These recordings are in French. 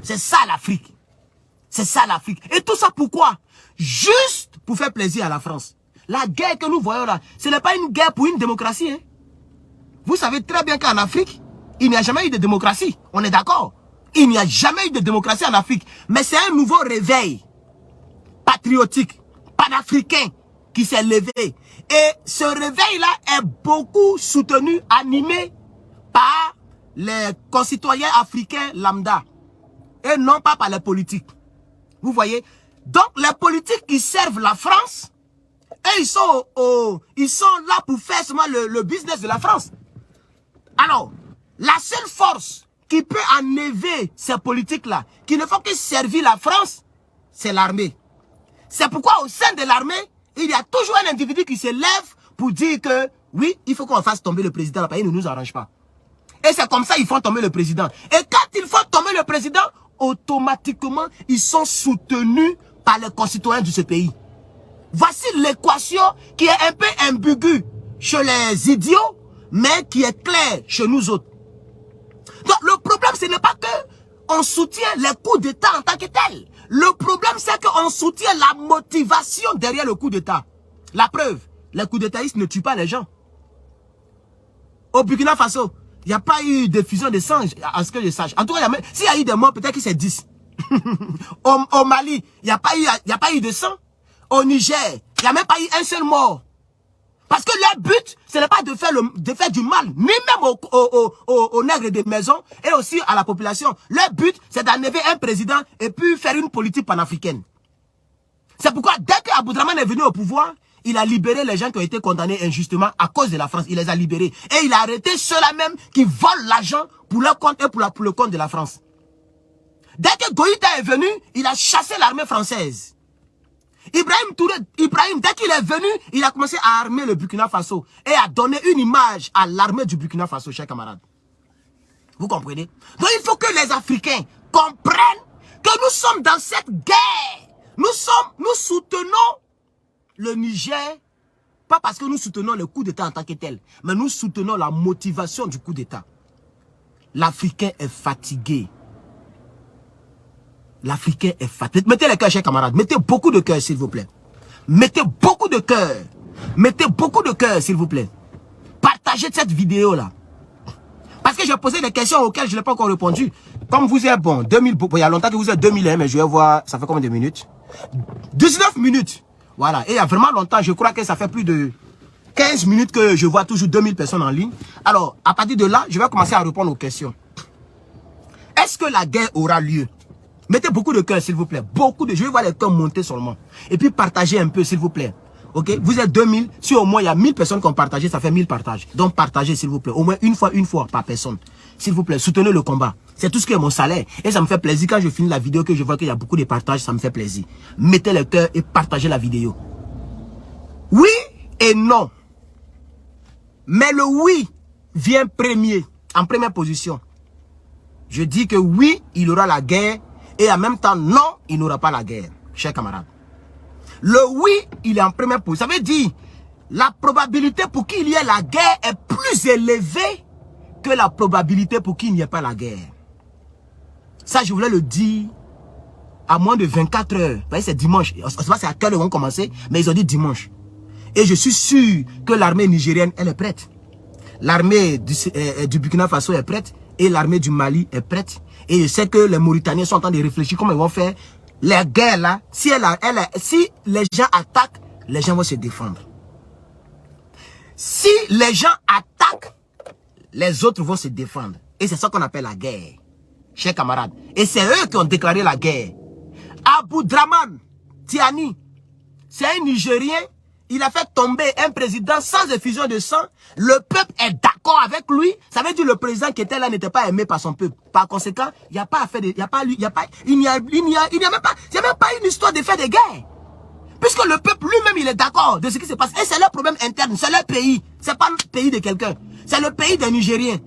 C'est ça l'Afrique. C'est ça l'Afrique. Et tout ça pourquoi? Juste pour faire plaisir à la France. La guerre que nous voyons là, ce n'est pas une guerre pour une démocratie. Hein. Vous savez très bien qu'en Afrique, il n'y a jamais eu de démocratie. On est d'accord? Il n'y a jamais eu de démocratie en Afrique. Mais c'est un nouveau réveil patriotique, panafricain qui s'est levé. Et ce réveil-là est beaucoup soutenu, animé par les concitoyens africains lambda. Et non pas par les politiques. Vous voyez? Donc les politiques qui servent la France, et ils sont là pour faire seulement le business de la France. Alors, la seule force qui peut enlever ces politiques-là, qui ne font que servir la France, c'est l'armée. C'est pourquoi au sein de l'armée, il y a toujours un individu qui se lève pour dire que, oui, il faut qu'on fasse tomber le président, il ne nous arrange pas. Et c'est comme ça qu'ils font tomber le président. Et quand ils font tomber le président, automatiquement, ils sont soutenus par les concitoyens de ce pays. Voici l'équation qui est un peu ambiguë chez les idiots, mais qui est claire chez nous autres. Donc, le problème, ce n'est pas que on soutient les coups d'État en tant que tel. Le problème, c'est qu'on soutient la motivation derrière le coup d'État. La preuve, les coups d'Étatistes ne tuent pas les gens. Au Burkina Faso, il n'y a pas eu de fusion de sang, à ce que je sache. En tout cas, s'il y a eu des morts, peut-être que c'est 10. Au Mali, il n'y a pas eu de sang. Au Niger, il n'y a même pas eu un seul mort. Parce que leur but, ce n'est pas de faire du mal, ni même aux nègres des maisons et aussi à la population. Leur but, c'est d'enlever un président et puis faire une politique panafricaine. C'est pourquoi, dès que Aboudraman est venu au pouvoir, il a libéré les gens qui ont été condamnés injustement à cause de la France. Il les a libérés. Et il a arrêté ceux-là même qui volent l'argent pour leur compte et pour le compte de la France. Dès que Goïta est venu, il a chassé l'armée française. Ibrahim, dès qu'il est venu, il a commencé à armer le Burkina Faso et à donner une image à l'armée du Burkina Faso, chers camarades. Vous comprenez? Donc il faut que les Africains comprennent que nous sommes dans cette guerre. Nous soutenons le Niger, pas parce que nous soutenons le coup d'État en tant que tel, mais nous soutenons la motivation du coup d'État. L'Africain est fatigué. L'Africain est fatigué. Mettez les cœurs, chers camarades. Mettez beaucoup de cœur, s'il vous plaît. Mettez beaucoup de cœur. Mettez beaucoup de cœur, s'il vous plaît. Partagez cette vidéo-là. Parce que j'ai posé des questions auxquelles je n'ai pas encore répondu. Comme vous êtes bon, 2000, il y a longtemps que vous êtes 2001, mais je vais voir, ça fait combien de minutes? 19 minutes. Voilà. Et il y a vraiment longtemps, je crois que ça fait plus de 15 minutes que je vois toujours 2000 personnes en ligne. Alors, à partir de là, je vais commencer à répondre aux questions. Est-ce que la guerre aura lieu? Mettez beaucoup de cœur, s'il vous plaît. Beaucoup de... Je vais voir les cœurs monter seulement. Et puis, partagez un peu, s'il vous plaît. Ok? Vous êtes 2000. Si au moins il y a 1000 personnes qui ont partagé, ça fait 1000 partages. Donc, partagez, s'il vous plaît. Au moins une fois par personne. S'il vous plaît, soutenez le combat. C'est tout ce qui est mon salaire. Et ça me fait plaisir quand je finis la vidéo, que je vois qu'il y a beaucoup de partages, ça me fait plaisir. Mettez le cœur et partagez la vidéo. Oui et non. Mais le oui vient premier, en première position. Je dis que oui, il y aura la guerre. Et en même temps, non, il n'aura pas la guerre, chers camarades. Le oui, il est en première position. Ça veut dire, la probabilité pour qu'il y ait la guerre est plus élevée que la probabilité pour qu'il n'y ait pas la guerre. Ça, je voulais le dire à moins de 24 heures. Vous voyez, c'est dimanche. Je ne sais pas c'est à quelle heure on commençait, mais ils ont dit dimanche. Et je suis sûr que l'armée nigérienne, elle est prête. L'armée du Burkina Faso est prête. Et l'armée du Mali est prête. Et je sais que les Mauritaniens sont en train de réfléchir comment ils vont faire. Les guerres là, si les gens attaquent, les gens vont se défendre. Si les gens attaquent, les autres vont se défendre. Et c'est ça qu'on appelle la guerre, chers camarades. Et c'est eux qui ont déclaré la guerre. Aboudraman Tiani, c'est un Nigérien. Il a fait tomber un président sans effusion de sang. Le peuple est d'accord avec lui. Ça veut dire que le président qui était là n'était pas aimé par son peuple. Par conséquent, il n'y a pas affaire de, il n'y a même pas une histoire de faire de guerre. Puisque le peuple lui-même, il est d'accord de ce qui se passe. Et c'est leur problème interne, c'est leur pays. C'est pas le pays de quelqu'un. C'est le pays des Nigériens.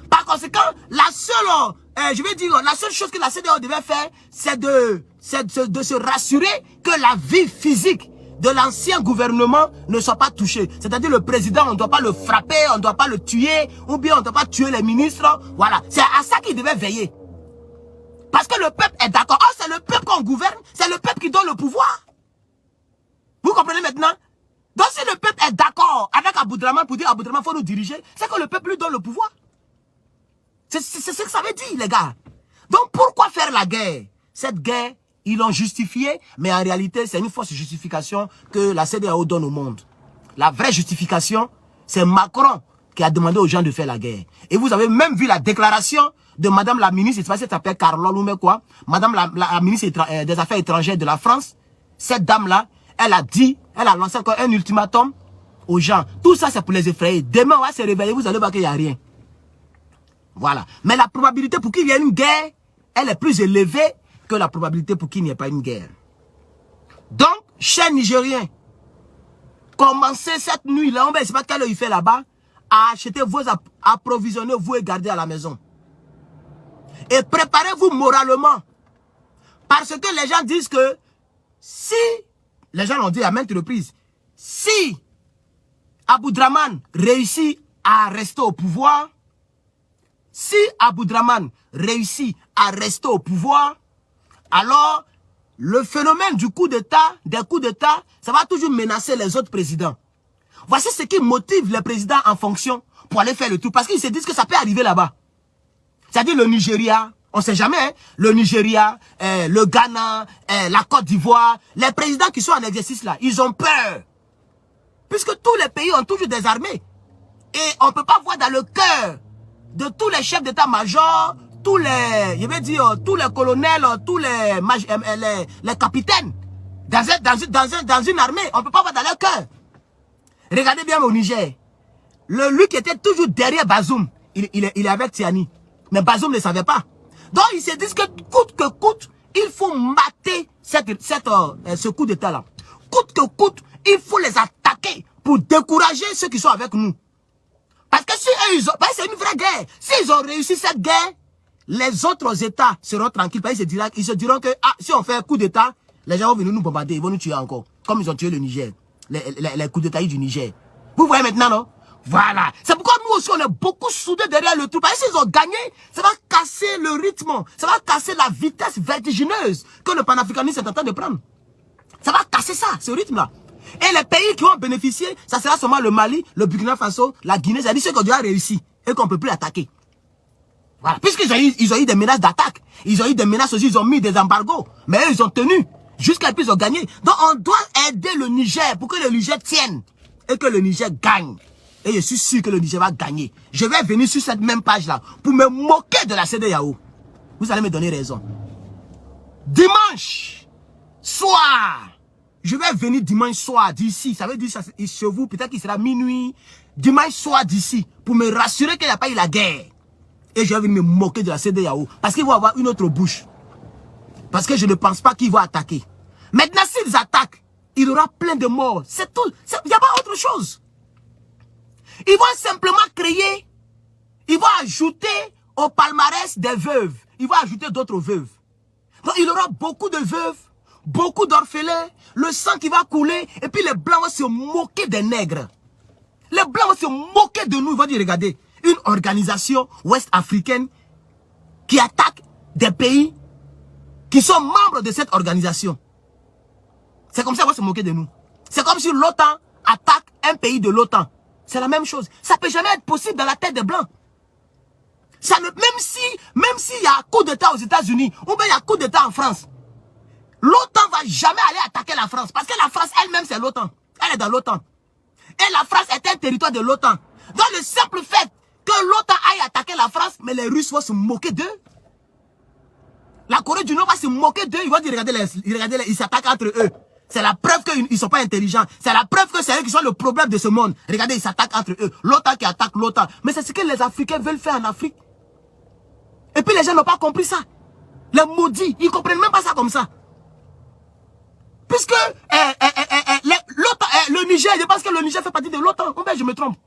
Par conséquent, la seule chose que la CEDEAO devait faire, c'est de se rassurer que la vie physique de l'ancien gouvernement ne soit pas touché. C'est-à-dire le président, on ne doit pas le frapper, on ne doit pas le tuer, ou bien on ne doit pas tuer les ministres. Voilà, c'est à ça qu'il devait veiller. Parce que le peuple est d'accord. Oh, c'est le peuple qu'on gouverne, c'est le peuple qui donne le pouvoir. Vous comprenez maintenant? Donc si le peuple est d'accord avec Aboudraman pour dire Aboudraman faut nous diriger, c'est que le peuple lui donne le pouvoir. C'est ce que ça veut dire, les gars. Donc pourquoi faire la guerre? Cette guerre, ils l'ont justifiée, mais en réalité, c'est une fausse justification que la CEDEAO donne au monde. La vraie justification, c'est Macron qui a demandé aux gens de faire la guerre. Et vous avez même vu la déclaration de Madame la ministre, elle s'appelle Carole ou quoi, Madame la ministre des Affaires étrangères de la France. Cette dame-là, elle a dit, elle a lancé encore un ultimatum aux gens. Tout ça, c'est pour les effrayer. Demain, on va se réveiller, vous allez voir qu'il n'y a rien. Voilà. Mais la probabilité pour qu'il y ait une guerre, elle est plus élevée que la probabilité pour qu'il n'y ait pas une guerre. Donc, chers Nigériens, commencez cette nuit-là, on ne sait pas quelle heure il fait là-bas, à acheter vos approvisionner, vous et garder à la maison. Et préparez-vous moralement. Parce que les gens disent que si, les gens l'ont dit à maintes reprises, si Aboudraman réussit à rester au pouvoir, si Aboudraman réussit à rester au pouvoir, alors le phénomène du coup d'État, des coups d'État, ça va toujours menacer les autres présidents. Voici ce qui motive les présidents en fonction pour aller faire le tour. Parce qu'ils se disent que ça peut arriver là-bas. C'est-à-dire le Nigeria, on ne sait jamais, hein, le Nigeria, le Ghana, la Côte d'Ivoire, les présidents qui sont en exercice là, ils ont peur. Puisque tous les pays ont toujours des armées. Et on ne peut pas voir dans le cœur de tous les chefs d'état-major, tous les, je vais dire, tous les colonels, tous les capitaines, dans une armée, on ne peut pas voir dans leur cœur. Regardez bien au Niger. Lui qui était toujours derrière Bazoum, il est avec Tiani. Mais Bazoum ne savait pas. Donc ils se disent que coûte, il faut mater ce coup d'état-là. Coûte que coûte, il faut les attaquer pour décourager ceux qui sont avec nous. Parce que si eux, c'est une vraie guerre. S'ils ont réussi cette guerre, les autres États seront tranquilles. Parce qu'ils se diront que si on fait un coup d'État, les gens vont venir nous bombarder, ils vont nous tuer encore. Comme ils ont tué le Niger, les coups d'État du Niger. Vous voyez maintenant, non? Voilà. C'est pourquoi nous aussi, on est beaucoup soudés derrière le tout. Parce qu'ils ont gagné, ça va casser le rythme. Ça va casser la vitesse vertigineuse que le panafricanisme est en train de prendre. Ça va casser ça, ce rythme-là. Et les pays qui vont bénéficier, ça sera seulement le Mali, le Burkina Faso, la Guinée. C'est-à-dire ceux qui ont déjà réussi et qu'on ne peut plus attaquer. Voilà. Puisqu'ils ont eu des menaces d'attaque. Ils ont eu des menaces aussi, ils ont mis des embargos. Mais eux, ils ont tenu. Jusqu'à ce qu'ils ont gagné. Donc on doit aider le Niger pour que le Niger tienne. Et que le Niger gagne. Et je suis sûr que le Niger va gagner. Je vais venir sur cette même page-là pour me moquer de la CEDEAO. Vous allez me donner raison. Dimanche soir, je vais venir dimanche soir d'ici. Ça veut dire chez vous, peut-être qu'il sera minuit. Dimanche soir d'ici, pour me rassurer qu'il n'y a pas eu la guerre. Et je vais venir me moquer de la CEDEAO. Parce qu'ils vont avoir une autre bouche. Parce que je ne pense pas qu'ils vont attaquer. Maintenant, s'ils attaquent, il y aura plein de morts. C'est tout. Il n'y a pas autre chose. Ils vont simplement créer, ils vont ajouter au palmarès des veuves. Ils vont ajouter d'autres veuves. Donc il y aura beaucoup de veuves, beaucoup d'orphelins, le sang qui va couler, et puis les blancs vont se moquer des nègres. Les blancs vont se moquer de nous. Ils vont dire, regardez, une organisation ouest-africaine qui attaque des pays qui sont membres de cette organisation. C'est comme ça qu'ils vont se moquer de nous. C'est comme si l'OTAN attaque un pays de l'OTAN. C'est la même chose. Ça ne peut jamais être possible dans la tête des Blancs. Ça ne, même s'il y a un coup d'État aux États-Unis, ou bien il y a un coup d'État en France, l'OTAN ne va jamais aller attaquer la France. Parce que la France elle-même, c'est l'OTAN. Elle est dans l'OTAN. Et la France est un territoire de l'OTAN. Donc le simple fait que l'OTAN aille attaquer la France, mais les Russes vont se moquer d'eux. La Corée du Nord va se moquer d'eux. Ils vont dire, regardez, ils s'attaquent entre eux. C'est la preuve qu'ils ne sont pas intelligents. C'est la preuve que c'est eux qui sont le problème de ce monde. Regardez, ils s'attaquent entre eux. L'OTAN qui attaque l'OTAN. Mais c'est ce que les Africains veulent faire en Afrique. Et puis les gens n'ont pas compris ça. Les maudits, ils ne comprennent même pas ça comme ça. Puisque le Niger, je pense que le Niger fait partie de l'OTAN. Ou bien je me trompe.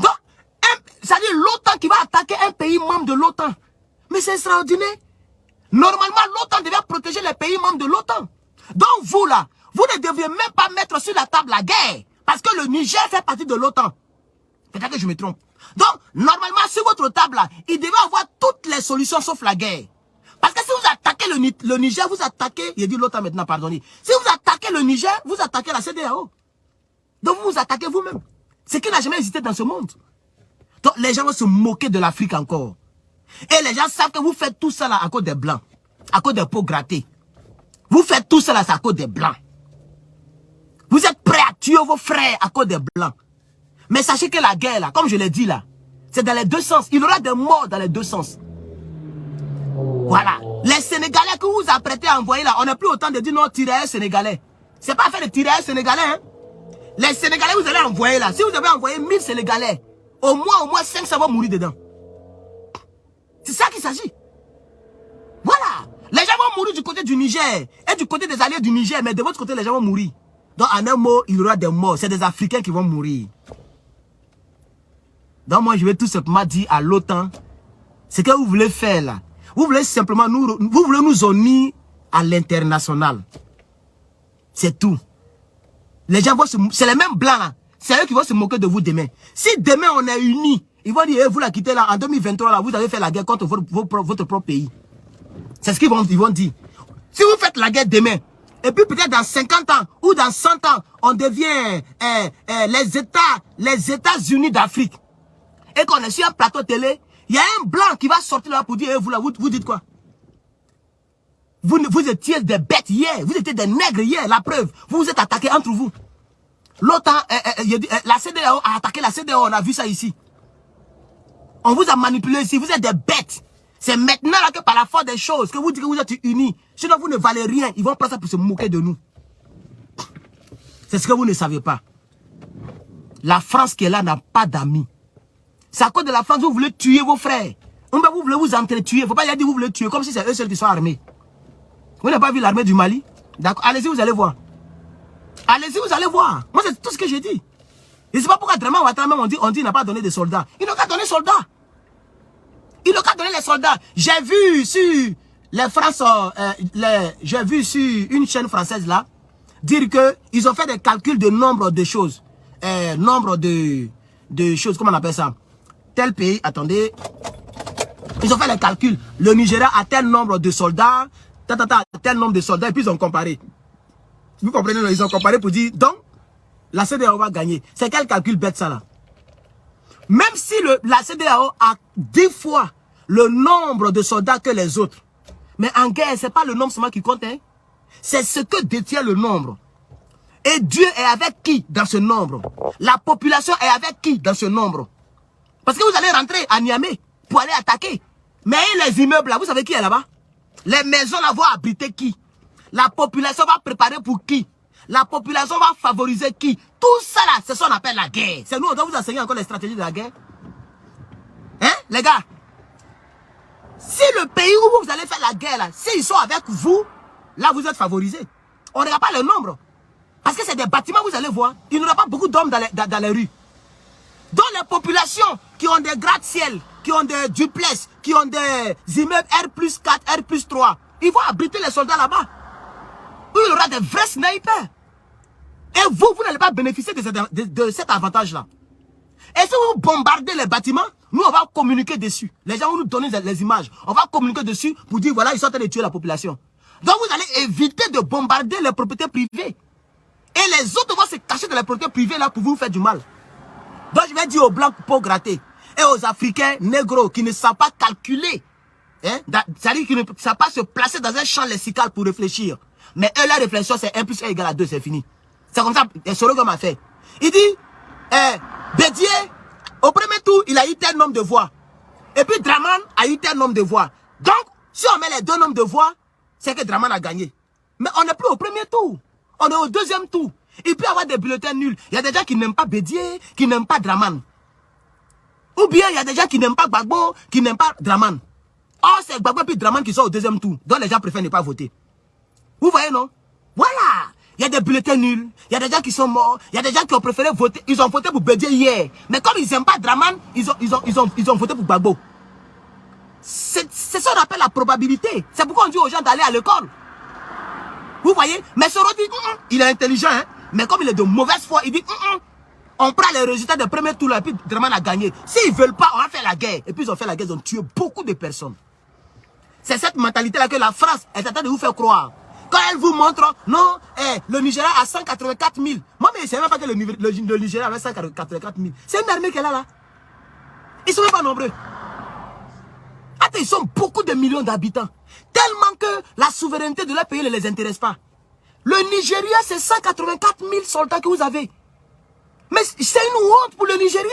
Donc, c'est-à-dire l'OTAN qui va attaquer un pays membre de l'OTAN. Mais c'est extraordinaire. Normalement, l'OTAN devait protéger les pays membres de l'OTAN. Donc vous là, vous ne deviez même pas mettre sur la table la guerre. Parce que le Niger fait partie de l'OTAN. Peut-être que je me trompe. Donc, normalement, sur votre table là, il devait avoir toutes les solutions sauf la guerre. attaquez le Niger, vous attaquez, il dit l'OTAN maintenant, pardonnez. Si vous attaquez le Niger, vous attaquez la CEDEAO. Donc vous vous attaquez vous-même. C'est qui n'a jamais hésité dans ce monde. Donc les gens vont se moquer de l'Afrique encore. Et les gens savent que vous faites tout ça là à cause des Blancs. À cause des peaux grattées. Vous faites tout ça là, c'est à cause des Blancs. Vous êtes prêts à tuer vos frères à cause des Blancs. Mais sachez que la guerre là, comme je l'ai dit là, c'est dans les deux sens. Il y aura des morts dans les deux sens. Voilà. Les Sénégalais que vous vous apprêtez à envoyer là, on n'a plus autant de dire non, tirailleurs sénégalais. C'est pas faire de tirailleurs sénégalais. Hein? Les Sénégalais vous allez envoyer là. Si vous avez envoyé 1000 Sénégalais, au moins 500 vont mourir dedans. C'est ça qu'il s'agit. Voilà. Les gens vont mourir du côté du Niger et du côté des alliés du Niger, mais de votre côté, les gens vont mourir. Donc en un mot, il y aura des morts. C'est des Africains qui vont mourir. Donc moi, je vais tout simplement dire à l'OTAN, ce que vous voulez faire là, vous voulez simplement nous unir à l'international. C'est tout. Les gens vont c'est les mêmes blancs là. C'est eux qui vont se moquer de vous demain. Si demain on est unis, ils vont dire, vous la quittez là, en 2023 là, vous avez fait la guerre contre votre propre pays. C'est ce qu'ils vont dire. Si vous faites la guerre demain, et puis peut-être dans 50 ans ou dans 100 ans, on devient les États-Unis d'Afrique. Et qu'on est sur un plateau télé, il y a un blanc qui va sortir là pour dire, vous là, vous dites quoi? Vous étiez des bêtes hier, vous étiez des nègres hier, la preuve, vous vous êtes attaqués entre vous. L'OTAN, la CEDEAO a attaqué la CEDEAO, on a vu ça ici. On vous a manipulé ici, vous êtes des bêtes. C'est maintenant là que par la force des choses que vous dites que vous êtes unis. Sinon vous ne valez rien, ils vont prendre ça pour se moquer de nous. C'est ce que vous ne savez pas. La France qui est là n'a pas d'amis. C'est à cause de la France que vous voulez tuer vos frères. Vous voulez vous entretuer. Il ne faut pas y aller dire que vous voulez tuer comme si c'est eux seuls qui sont armés. Vous n'avez pas vu l'armée du Mali? D'accord, allez-y, vous allez voir. Allez-y, vous allez voir. Moi, c'est tout ce que j'ai dit. Je ne sais pas pourquoi Draman Ouattara même on dit qu'il n'a pas donné de soldats. Il n'a qu'à donner soldats. Il n'a qu'à donner les soldats. J'ai vu sur les France, j'ai vu sur une chaîne française là, dire que ils ont fait des calculs de nombre de choses. Nombre de choses, comment on appelle ça? Tel pays, attendez. Ils ont fait les calculs. Le Nigeria a tel nombre de soldats, tel nombre de soldats, et puis ils ont comparé. Vous comprenez, ils ont comparé pour dire, donc, la CEDEAO va gagner. C'est quel calcul bête ça là? Même si la CEDEAO a 10 fois le nombre de soldats que les autres. Mais en guerre, c'est pas le nombre seulement qui compte. Hein? C'est ce que détient le nombre. Et Dieu est avec qui dans ce nombre? La population est avec qui dans ce nombre? Parce que vous allez rentrer à Niamey pour aller attaquer. Mais les immeubles là, vous savez qui est là-bas? Les maisons là vont abriter qui? La population va préparer pour qui? La population va favoriser qui? Tout ça là, c'est ce qu'on appelle la guerre. C'est nous, on doit vous enseigner encore les stratégies de la guerre. Hein, les gars? Si le pays où vous allez faire la guerre là, s'ils sont avec vous, là vous êtes favorisés. On ne regarde pas le nombre. Parce que c'est des bâtiments, vous allez voir. Il n'y aura pas beaucoup d'hommes dans les rues. Dans les populations qui ont des gratte-ciel, qui ont des duplex, qui ont des immeubles R+4, R+3, ils vont abriter les soldats là-bas. Où il y aura des vrais snipers. Et vous n'allez pas bénéficier de cet avantage-là. Et si vous bombardez les bâtiments, nous on va communiquer dessus. Les gens vont nous donner les images. On va communiquer dessus pour dire voilà, ils sont en train de tuer la population. Donc vous allez éviter de bombarder les propriétés privées. Et les autres vont se cacher dans les propriétés privées là pour vous faire du mal. Donc je vais dire aux blancs pour gratter. Et aux Africains négros qui ne savent pas calculer. Hein, c'est-à-dire qu'ils ne savent pas se placer dans un champ lexical pour réfléchir. Mais eux, la réflexion, c'est 1 + 1 = 2, c'est fini. C'est comme ça, Sorogo m'a fait. Il dit, Bédié, au premier tour, il a eu tel nombre de voix. Et puis Draman a eu tel nombre de voix. Donc, si on met les deux nombres de voix, c'est que Draman a gagné. Mais on n'est plus au premier tour. On est au deuxième tour. Il peut y avoir des bulletins nuls. Il y a des gens qui n'aiment pas Bédié, qui n'aiment pas Draman. Ou bien il y a des gens qui n'aiment pas Gbagbo, qui n'aiment pas Draman. Or, c'est Gbagbo et puis Draman qui sont au deuxième tour. Donc les gens préfèrent ne pas voter. Vous voyez, non? Voilà. Il y a des bulletins nuls. Il y a des gens qui sont morts. Il y a des gens qui ont préféré voter. Ils ont voté pour Bédié hier. Mais comme ils n'aiment pas Draman, ils ont voté pour Gbagbo. C'est ça qu'on appelle la probabilité. C'est pourquoi on dit aux gens d'aller à l'école. Vous voyez? Mais Soro dit, il est intelligent, hein? Mais comme il est de mauvaise foi, il dit, on prend les résultats des premiers tours là, et puis Draman a gagné. S'ils ne veulent pas, on va faire la guerre. Et puis ils ont fait la guerre, ils ont tué beaucoup de personnes. C'est cette mentalité-là que la France est en train de vous faire croire. Quand elle vous montre, non, le Nigeria a 184 000. Moi, mais je ne sais même pas que le Nigeria avait 184 000. C'est une armée qu'elle a là. Ils ne sont même pas nombreux. Attends, ils sont beaucoup de millions d'habitants. Tellement que la souveraineté de leur pays ne les intéresse pas. Le Nigeria, c'est 184 000 soldats que vous avez. Mais c'est une honte pour le Nigeria.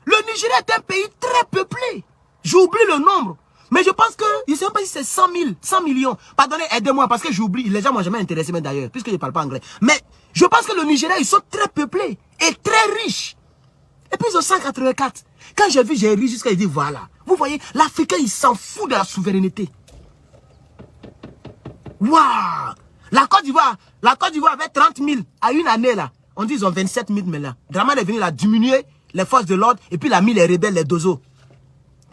Le Nigeria est un pays très peuplé. J'oublie le nombre. Mais je pense que, je ne sais même pas si c'est 100 000, 100 millions. Pardonnez, aidez-moi parce que j'oublie. Les gens ne m'ont jamais intéressé même d'ailleurs, puisque je ne parle pas anglais. Mais je pense que le Nigeria, ils sont très peuplés et très riches. Et puis ils ont 184. Quand j'ai vu, j'ai ri jusqu'à dire voilà. Vous voyez, l'Africain, il s'en fout de la souveraineté. Waouh! La Côte d'Ivoire avait 30 000 à une année là. On dit ils ont 27 000 maintenant. Draman est venu là diminuer les forces de l'ordre et puis il a mis les rebelles, les dozos.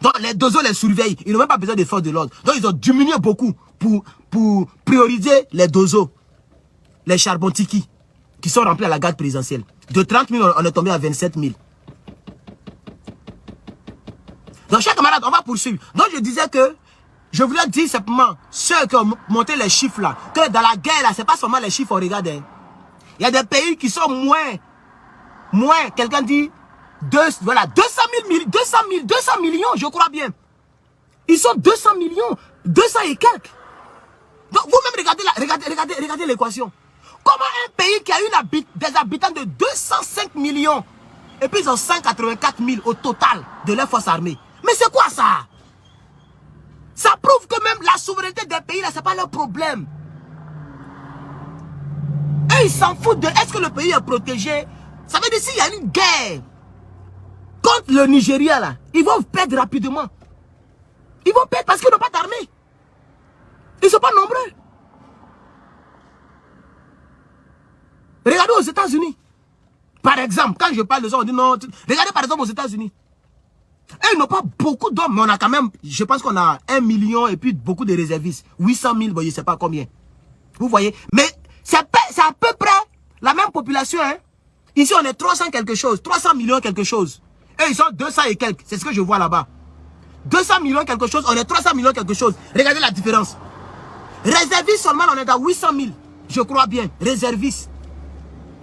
Donc les dozos les surveillent. Ils n'ont même pas besoin des forces de l'ordre. Donc ils ont diminué beaucoup pour prioriser les dozos. Les charbontiquis qui sont remplis à la garde présidentielle. De 30 000, on est tombé à 27 000. Donc chers camarades, on va poursuivre. Donc je disais que je voulais dire simplement, ceux qui ont monté les chiffres là, que dans la guerre là, c'est pas seulement les chiffres, on regarde. Hein. Il y a des pays qui sont moins, quelqu'un dit, voilà, 200 millions, je crois bien. Ils sont 200 millions, 200 et quelques. Donc vous-même regardez l'équation. Comment un pays qui a des habitants de 205 millions, et puis ils ont 184 000 au total de leur force armée. Mais c'est quoi ça? Ça prouve que même la souveraineté des pays là, c'est pas leur problème. Et ils s'en foutent de est-ce que le pays est protégé. Ça veut dire s'il y a une guerre contre le Nigeria là, ils vont perdre rapidement. Ils vont perdre parce qu'ils n'ont pas d'armée. Ils ne sont pas nombreux. Regardez aux États-Unis. Par exemple, quand je parle de ça, on dit non. Regardez par exemple aux États-Unis. Ils n'ont pas beaucoup d'hommes, mais on a quand même, je pense qu'on a 1 million et puis beaucoup de réservistes. 800 000, bon, je ne sais pas combien. Vous voyez? Mais c'est à peu près la même population. Hein? Ici, on est 300 quelque chose, 300 millions quelque chose. Et ils sont 200 et quelques. C'est ce que je vois là-bas. 200 millions quelque chose, on est 300 millions quelque chose. Regardez la différence. Réservistes seulement, on est à 800 000. Je crois bien, réservistes.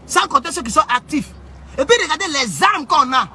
Sans compter ceux qui sont actifs. Et puis regardez les armes qu'on a.